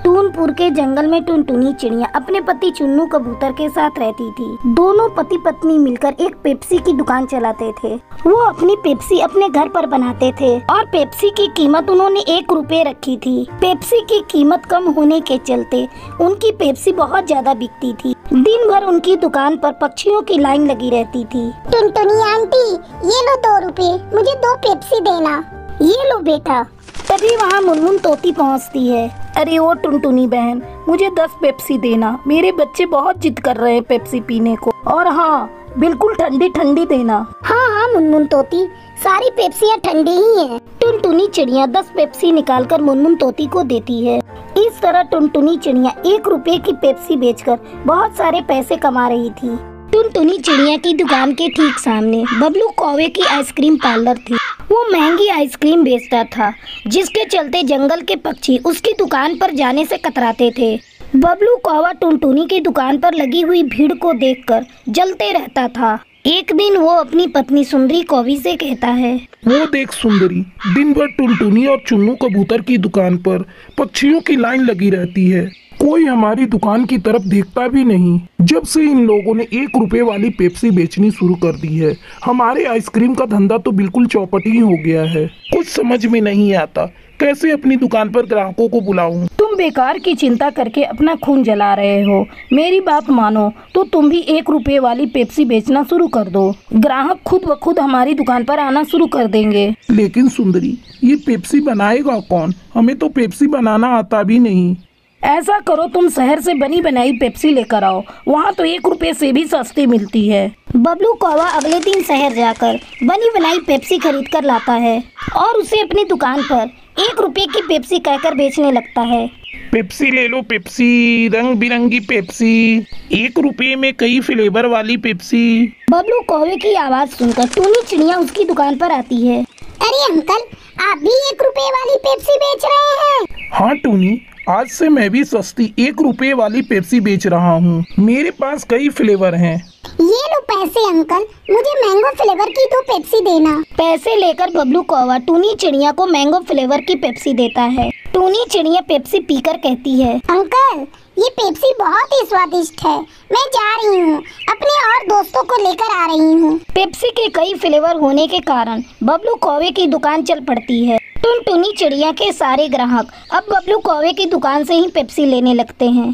टूनपुर के जंगल में टुनटुनी चिड़िया अपने पति चुन्नू कबूतर के साथ रहती थी। दोनों पति पत्नी मिलकर एक पेप्सी की दुकान चलाते थे। वो अपनी पेप्सी अपने घर पर बनाते थे और पेप्सी की कीमत उन्होंने 1 रुपए रखी थी। पेप्सी की कीमत कम होने के चलते उनकी पेप्सी बहुत ज्यादा बिकती थी। दिन भर उनकी दुकान पर पक्षियों की लाइन लगी रहती थी। टुनटुनी आंटी, ये लो 2 रुपए, मुझे 2 पेप्सी देना। ये लो बेटा। तभी वहाँ मुनमुन तोती पहुँचती है। अरे ओ टुनटुनी बहन, मुझे 10 पेप्सी देना, मेरे बच्चे बहुत जिद कर रहे हैं पेप्सी पीने को, और हाँ बिल्कुल ठंडी ठंडी देना। हाँ हाँ मुनमुन तोती, सारी पेप्सियाँ ठंडी ही हैं। टुनटुनी चिड़िया 10 पेप्सी निकालकर मुनमुन तोती को देती है। इस तरह टुनटुनी चिड़िया 1 रुपए की पेप्सी बेचकर बहुत सारे पैसे कमा रही थी। टुनटुनी चिड़िया की दुकान के ठीक सामने बबलू कौवे की आइसक्रीम पार्लर थी। वो महंगी आइसक्रीम बेचता था, जिसके चलते जंगल के पक्षी उसकी दुकान पर जाने से कतराते थे। बबलू कौवा टुनटुनी की दुकान पर लगी हुई भीड़ को देखकर जलते रहता था। एक दिन वो अपनी पत्नी सुंदरी कौवी से कहता है, वो देख सुंदरी, दिन भर टुनटुनी और चुन्नू कबूतर की दुकान पर पक्षियों की लाइन लगी रहती है। कोई हमारी दुकान की तरफ देखता भी नहीं। जब से इन लोगों ने 1 रुपए वाली पेप्सी बेचनी शुरू कर दी है, हमारे आइसक्रीम का धंधा तो बिल्कुल चौपट ही हो गया है। कुछ समझ में नहीं आता कैसे अपनी दुकान पर ग्राहकों को बुलाऊं। तुम बेकार की चिंता करके अपना खून जला रहे हो। मेरी बात मानो तो तुम भी 1 रुपए वाली पेप्सी बेचना शुरू कर दो। ग्राहक खुद ब खुद हमारी दुकान पर आना शुरू कर देंगे। लेकिन सुंदरी, ये पेप्सी बनाएगा कौन? हमें तो पेप्सी बनाना आता भी नहीं। ऐसा करो, तुम शहर से बनी बनाई पेप्सी लेकर आओ, वहाँ तो 1 रुपए से भी सस्ती मिलती है। बबलू कौवा अगले दिन शहर जाकर बनी बनाई पेप्सी खरीद कर लाता है और उसे अपनी दुकान पर 1 रुपए की पेप्सी कहकर बेचने लगता है। पेप्सी ले लो पेप्सी, रंग बिरंगी पेप्सी, 1 रुपए में कई फ्लेवर वाली पेप्सी। बबलू कौवे की आवाज सुनकर टूनी चिड़िया उसकी दुकान पर आती है। अरे अंकल, आप भी 1 रुपए वाली पेप्सी बेच रहे हैं? हाँ टूनी, आज से मैं भी सस्ती 1 रुपए वाली पेप्सी बेच रहा हूँ। मेरे पास कई फ्लेवर हैं। ये लो पैसे अंकल, मुझे मैंगो फ्लेवर की 2 पेप्सी देना। पैसे लेकर बबलू कौवा टूनी चिड़िया को मैंगो फ्लेवर की पेप्सी देता है। टूनी चिड़िया पेप्सी पीकर कहती है, अंकल ये पेप्सी बहुत ही स्वादिष्ट है, मैं जा रही हूँ, अपने और दोस्तों को लेकर आ रही हूँ। पेप्सी के कई फ्लेवर होने के कारण बबलू कौवे की दुकान चल पड़ती है। टुनटुनी चिड़िया के सारे ग्राहक अब बबलू कौवे की दुकान से ही पेप्सी लेने लगते हैं।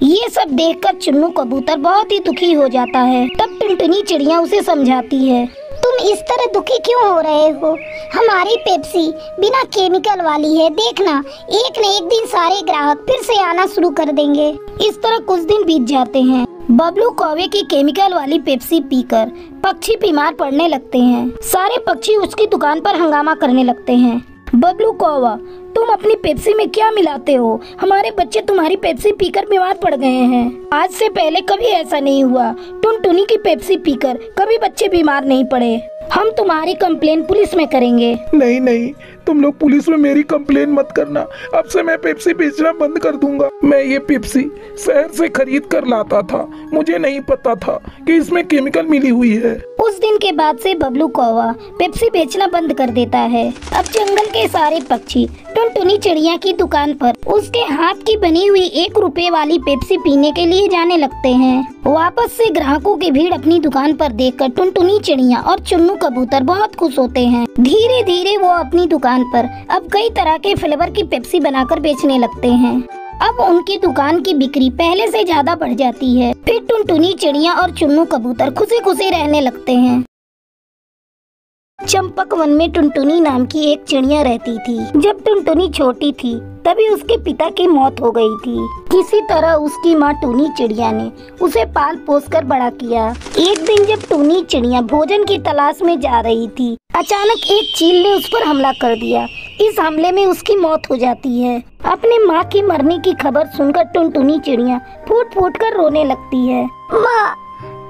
ये सब देखकर चुन्नू कबूतर बहुत ही दुखी हो जाता है। तब टुनटुनी चिड़िया उसे समझाती है, तुम इस तरह दुखी क्यों हो रहे हो? हमारी पेप्सी बिना केमिकल वाली है, देखना एक न एक दिन सारे ग्राहक फिर से आना शुरू कर देंगे। इस तरह कुछ दिन बीत जाते हैं। बबलू कौवे की केमिकल वाली पेप्सी पीकर पक्षी बीमार पड़ने लगते हैं। सारे पक्षी उसकी दुकान पर हंगामा करने लगते हैं। बबलू कौवा, तुम अपनी पेप्सी में क्या मिलाते हो? हमारे बच्चे तुम्हारी पेप्सी पीकर बीमार पड़ गए हैं। आज से पहले कभी ऐसा नहीं हुआ। टुनटुनी की पेप्सी पीकर कभी बच्चे बीमार नहीं पड़े। हम तुम्हारी कंप्लेन पुलिस में करेंगे। नहीं नहीं, तुम लोग पुलिस में मेरी कंप्लेन मत करना। अब से मैं पेप्सी बेचना बंद कर दूंगा। मैं ये पेप्सी शहर से खरीद कर लाता था, मुझे नहीं पता था कि इसमें केमिकल मिली हुई है। उस दिन के बाद से बबलू कौवा पेप्सी बेचना बंद कर देता है। अब जंगल के सारे पक्षी टुनटुनी चिड़िया की दुकान पर उसके हाथ की बनी हुई 1 रुपए वाली पेप्सी पीने के लिए जाने लगते हैं। वापस से ग्राहकों की भीड़ अपनी दुकान पर देखकर टुनटुनी चिड़िया और चुन्नू कबूतर बहुत खुश होते हैं। धीरे धीरे वो अपनी दुकान पर अब कई तरह के फ्लेवर की पेप्सी बनाकर बेचने लगते हैं। अब उनकी दुकान की बिक्री पहले से ज्यादा बढ़ जाती है। फिर टुनटुनी चिड़िया और चुन्नू कबूतर खुशी खुशी रहने लगते हैं। चंपक वन में टुनटुनी नाम की एक चिड़िया रहती थी। जब टुनटुनी छोटी थी तभी उसके पिता की मौत हो गई थी। किसी तरह उसकी माँ टूनी चिड़िया ने उसे पाल पोस कर बड़ा किया। एक दिन जब टूनी चिड़िया भोजन की तलाश में जा रही थी, अचानक एक चील ने उस पर हमला कर दिया। इस हमले में उसकी मौत हो जाती है। अपने माँ की मरने की खबर सुनकर टुनटुनी चिड़िया फूट फूट कर रोने लगती है। माँ,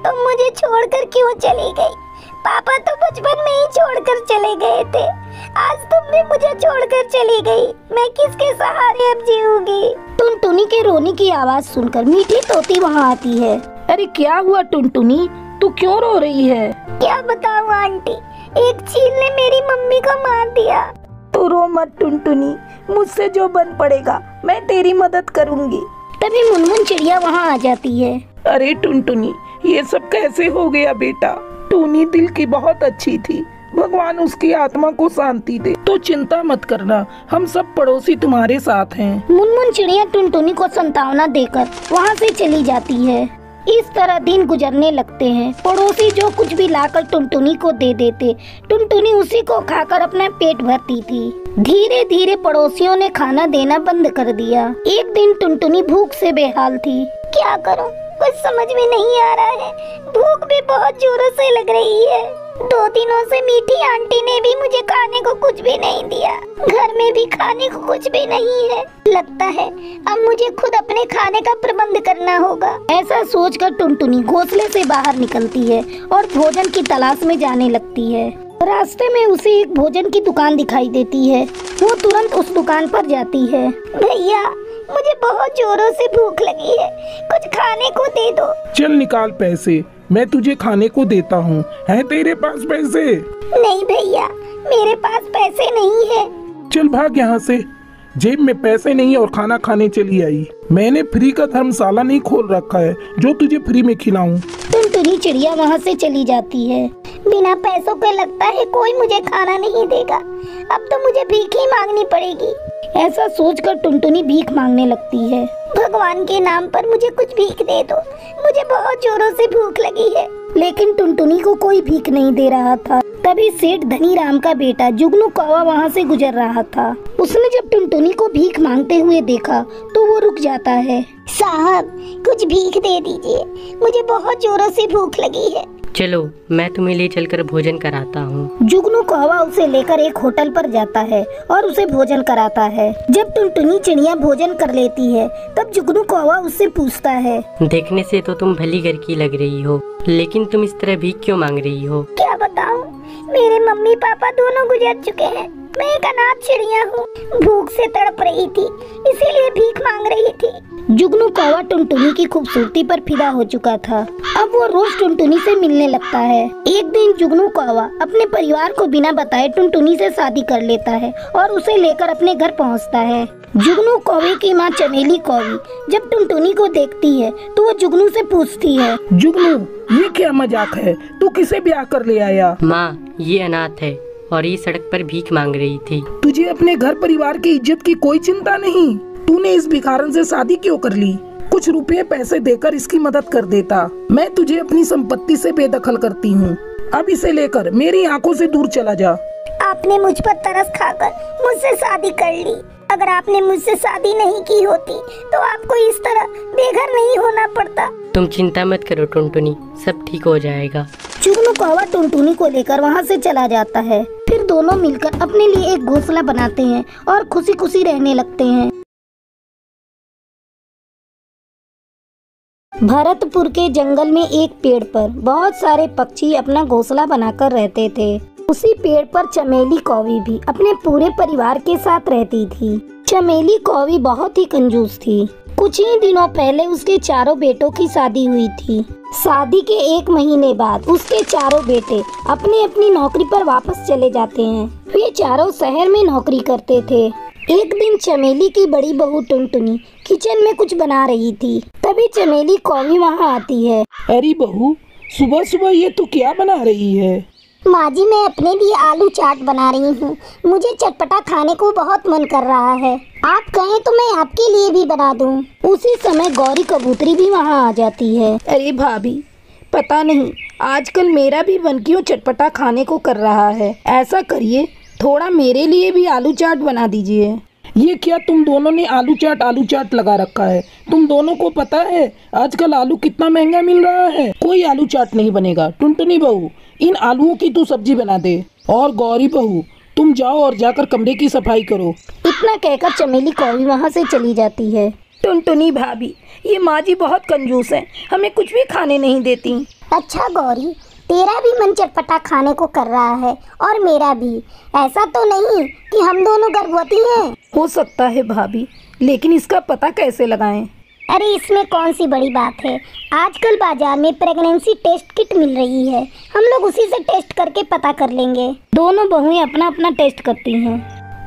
तुम मुझे छोड़कर क्यों चली गई? पापा तो बचपन में ही छोड़कर चले गए थे, आज तुम भी मुझे छोड़कर चली गई। मैं किसके सहारे अब जीऊंगी? टुनटुनी के रोने की आवाज सुनकर मीठी तोती वहाँ आती है। अरे क्या हुआ टुनटुनी, तू क्यों रो रही है? क्या बताऊँ आंटी, एक चील ने मेरी मम्मी को मार दिया। तू रो मत टुनटुनी, मुझसे जो बन पड़ेगा मैं तेरी मदद करूंगी। तभी मुनमुन चिड़िया वहाँ आ जाती है। अरे टुनटुनी, ये सब कैसे हो गया बेटा? टूनी दिल की बहुत अच्छी थी, भगवान उसकी आत्मा को शांति दे। तो चिंता मत करना, हम सब पड़ोसी तुम्हारे साथ हैं। मुनमुन चिड़िया टुनटुनी को सांत्वना देकर वहाँ से चली जाती है। इस तरह दिन गुजरने लगते हैं। पड़ोसी जो कुछ भी लाकर टुनटुनी को दे देते, टुनटुनी उसी को खाकर अपना पेट भरती थी। धीरे धीरे पड़ोसियों ने खाना देना बंद कर दिया। एक दिन टुनटुनी भूख से बेहाल थी। क्या करूं, कुछ समझ में नहीं आ रहा है। भूख भी बहुत जोरों से लग रही है। 2 दिनों से मीठी आंटी ने भी मुझे खाने को कुछ भी नहीं दिया। घर में भी खाने को कुछ भी नहीं है। लगता है अब मुझे खुद अपने खाने का प्रबंध करना होगा। ऐसा सोचकर टुनटुनी घोंसले से बाहर निकलती है और भोजन की तलाश में जाने लगती है। रास्ते में उसे एक भोजन की दुकान दिखाई देती है। वो तुरंत उस दुकान पर जाती है। भैया, मुझे बहुत जोरों से भूख लगी है, कुछ खाने को दे दो। चल निकाल पैसे, मैं तुझे खाने को देता हूँ। है तेरे पास पैसे? नहीं भैया, मेरे पास पैसे नहीं है। चल भाग यहाँ से। जेब में पैसे नहीं और खाना खाने चली आई। मैंने फ्री का धर्मशाला नहीं खोल रखा है जो तुझे फ्री में खिलाऊं। टुनटुनी चिड़िया वहाँ से चली जाती है। बिना पैसों के लगता है कोई मुझे खाना नहीं देगा। अब तो मुझे भीख ही मांगनी पड़ेगी। ऐसा सोचकर टुनटुनी भीख मांगने लगती है। भगवान के नाम पर मुझे कुछ भीख दे दो, मुझे बहुत जोरों से भूख लगी है। लेकिन टुनटुनी को कोई भीख नहीं दे रहा था। तभी सेठ धनी राम का बेटा जुगनू कौवा वहाँ से गुजर रहा था। उसने जब टुनटुनी को भीख मांगते हुए देखा तो वो रुक जाता है। साहब, कुछ भीख दे दीजिए, मुझे बहुत जोरों से भूख लगी है। चलो, मैं तुम्हें ले चलकर भोजन कराता हूँ। जुगनू कौवा उसे लेकर एक होटल पर जाता है और उसे भोजन कराता है। जब टुनटुनी चिड़िया भोजन कर लेती है तब जुगनू कौवा उससे पूछता है, देखने से तो तुम भली घर की लग रही हो, लेकिन तुम इस तरह भीख क्यों मांग रही हो? क्या बताऊं, मेरे मम्मी पापा दोनों गुजर चुके हैं। मैं एक अनाथ चिड़िया हूँ, भूख से तड़प रही थी, इसीलिए भीख मांग रही थी। जुगनू कौवा टुनटुनी की खूबसूरती पर फिदा हो चुका था। अब वो रोज टुनटुनी से मिलने लगता है। एक दिन जुगनू कौवा अपने परिवार को बिना बताए टुनटुनी से शादी कर लेता है और उसे लेकर अपने घर पहुंचता है। जुगनू कौवे की माँ चमेली कौवी जब टुनटुनी को देखती है तो वो जुगनू से पूछती है, जुगनू, ये क्या मजाक है? तू किसे ब्याह कर ले आया? माँ, ये अनाथ है और ये सड़क पर भीख मांग रही थी। तुझे अपने घर परिवार की इज्जत की कोई चिंता नहीं? तूने इस भिखारन से शादी क्यों कर ली? कुछ रुपए पैसे देकर इसकी मदद कर देता। मैं तुझे अपनी संपत्ति से बेदखल करती हूँ। अब इसे लेकर मेरी आंखों से दूर चला जा। आपने मुझ पर तरस खाकर मुझसे शादी कर ली। अगर आपने मुझसे शादी नहीं की होती तो आपको इस तरह बेघर नहीं होना पड़ता। तुम चिंता मत करो टुनटुनी, सब ठीक हो जाएगा। जुगनू कौवा टुनटुनी को लेकर वहाँ से चला जाता है। फिर दोनों मिलकर अपने लिए एक घोंसला बनाते हैं और खुशी खुशी रहने लगते हैं। भरतपुर के जंगल में एक पेड़ पर बहुत सारे पक्षी अपना घोंसला बनाकर रहते थे। उसी पेड़ पर चमेली कौवी भी अपने पूरे परिवार के साथ रहती थी। चमेली कौवी बहुत ही कंजूस थी। कुछ ही दिनों पहले उसके चारों बेटों की शादी हुई थी। शादी के 1 महीने बाद उसके चारों बेटे अपनी अपनी नौकरी पर वापस चले जाते हैं। वे चारों शहर में नौकरी करते थे। एक दिन चमेली की बड़ी बहू टुनटुनी किचन में कुछ बना रही थी। तभी चमेली कौवी वहाँ आती है। अरे बहू, सुबह सुबह ये तू क्या बना रही है? माँ जी, मैं अपने लिए आलू चाट बना रही हूँ। मुझे चटपटा खाने को बहुत मन कर रहा है। आप कहें तो मैं आपके लिए भी बना दूँ। उसी समय गौरी कबूतरी भी वहाँ आ जाती है। अरे भाभी, पता नहीं आजकल मेरा भी मन क्यों चटपटा खाने को कर रहा है। ऐसा करिए, थोड़ा मेरे लिए भी आलू चाट बना दीजिए। ये क्या तुम दोनों ने आलू चाट लगा रखा है? तुम दोनों को पता है आजकल आलू कितना महंगा मिल रहा है? कोई आलू चाट नहीं बनेगा। टुनटुनी बहू, इन आलूओं की तू सब्जी बना दे। और गौरी बहू, तुम जाओ और जाकर कमरे की सफाई करो। इतना कहकर चमेली कौवी वहाँ से चली जाती है। टुनटुनी भाभी, ये माँ जी बहुत कंजूस है, हमें कुछ भी खाने नहीं देती। अच्छा गौरी, तेरा भी मन चटपटा खाने को कर रहा है और मेरा भी। ऐसा तो नहीं कि हम दोनों गर्भवती हैं? हो सकता है भाभी, लेकिन इसका पता कैसे लगाएं? अरे इसमें कौन सी बड़ी बात है। आजकल बाजार में प्रेगनेंसी टेस्ट किट मिल रही है, हम लोग उसी से टेस्ट करके पता कर लेंगे। दोनों बहुएं अपना अपना टेस्ट करती हैं।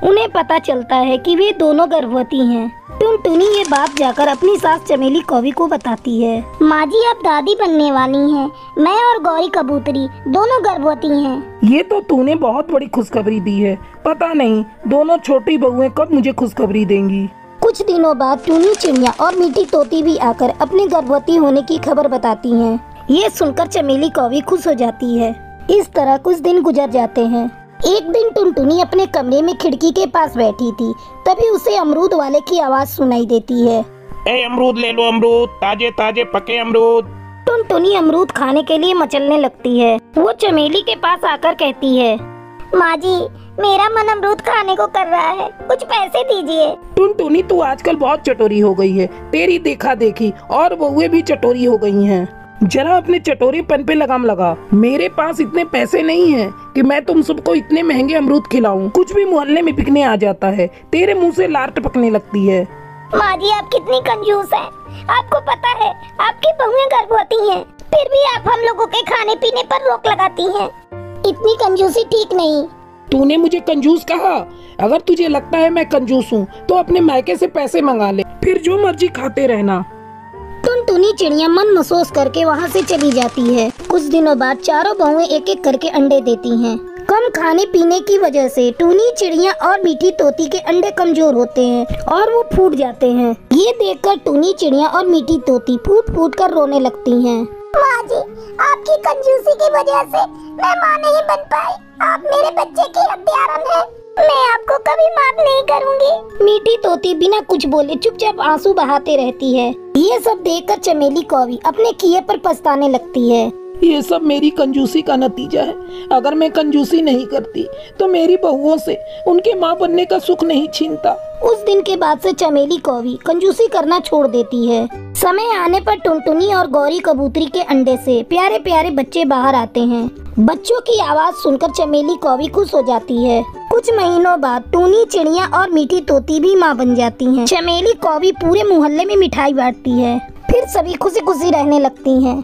उन्हें पता चलता है कि वे दोनों गर्भवती हैं। टुनटुनी ये बात जाकर अपनी सास चमेली कौवी को बताती है। माँ जी आप दादी बनने वाली हैं। मैं और गौरी कबूतरी दोनों गर्भवती हैं। ये तो तूने बहुत बड़ी खुशखबरी दी है। पता नहीं दोनों छोटी बहुएं कब मुझे खुशखबरी देंगी। कुछ दिनों बाद टूनी चिड़िया और मीठी तोती भी आकर अपने गर्भवती होने की खबर बताती हैं। ये सुनकर चमेली कौवी खुश हो जाती है। इस तरह कुछ दिन गुजर जाते हैं। एक दिन टुनटुनी अपने कमरे में खिड़की के पास बैठी थी, तभी उसे अमरूद वाले की आवाज सुनाई देती है। ए अमरूद ले लो, अमरूद ताजे ताजे पके अमरूद। टुनटुनी अमरूद खाने के लिए मचलने लगती है। वो चमेली के पास आकर कहती है, माँ जी मेरा मन अमरूद खाने को कर रहा है, कुछ पैसे दीजिए। टुनटुनी तू आजकल बहुत चटोरी हो गई है। तेरी देखा देखी और बहुएं भी चटोरी हो गई हैं। जरा अपने चटोरेपन पे लगाम लगा। मेरे पास इतने पैसे नहीं हैं कि मैं तुम सबको इतने महंगे अमरूद खिलाऊं। कुछ भी मोहल्ले में बिकने आ जाता है, तेरे मुंह से लार टपकने लगती है। माँ जी आप कितनी कंजूस हैं। आपको पता है आपकी बहुएं गर्भवती हैं, फिर भी आप हम लोगों के खाने पीने पर रोक लगाती हैं। इतनी कंजूसी ठीक नहीं। तूने मुझे कंजूस कहा? अगर तुझे लगता है मैं कंजूस हूँ तो अपने मायके से पैसे मंगा ले, फिर जो मर्जी खाते रहना। टुनटुनी चिड़िया मन महसूस करके वहाँ से चली जाती है। कुछ दिनों बाद चारों बहुएं एक एक करके अंडे देती हैं। कम खाने पीने की वजह से टूनी चिड़िया और मीठी तोती के अंडे कमजोर होते हैं और वो फूट जाते हैं। ये देखकर टूनी चिड़िया और मीठी तोती फूट फूट कर रोने लगती हैं। माँ जी आपकी कंजूसी की वजह से मैं माँ नहीं बन पाई। आप मेरे बच्चे की हत्यारन हैं। मैं आपको कभी माफ नहीं करूँगी। मीठी तोती बिना कुछ बोले चुपचाप आंसू बहाते रहती है। ये सब देखकर चमेली कौवी अपने किए पर पछताने लगती है। ये सब मेरी कंजूसी का नतीजा है। अगर मैं कंजूसी नहीं करती तो मेरी बहुओं से उनके माँ बनने का सुख नहीं छीनता। उस दिन के बाद से चमेली कौवी कंजूसी करना छोड़ देती है। समय आने पर टुनटुनी और गौरी कबूतरी के अंडे से प्यारे प्यारे बच्चे बाहर आते हैं। बच्चों की आवाज सुनकर चमेली कौवी खुश हो जाती है। कुछ महीनों बाद टूनी चिड़िया और मीठी तोती भी माँ बन जाती हैं। चमेली कौवी पूरे मोहल्ले में मिठाई बांटती है। फिर सभी खुशी खुशी रहने लगती हैं।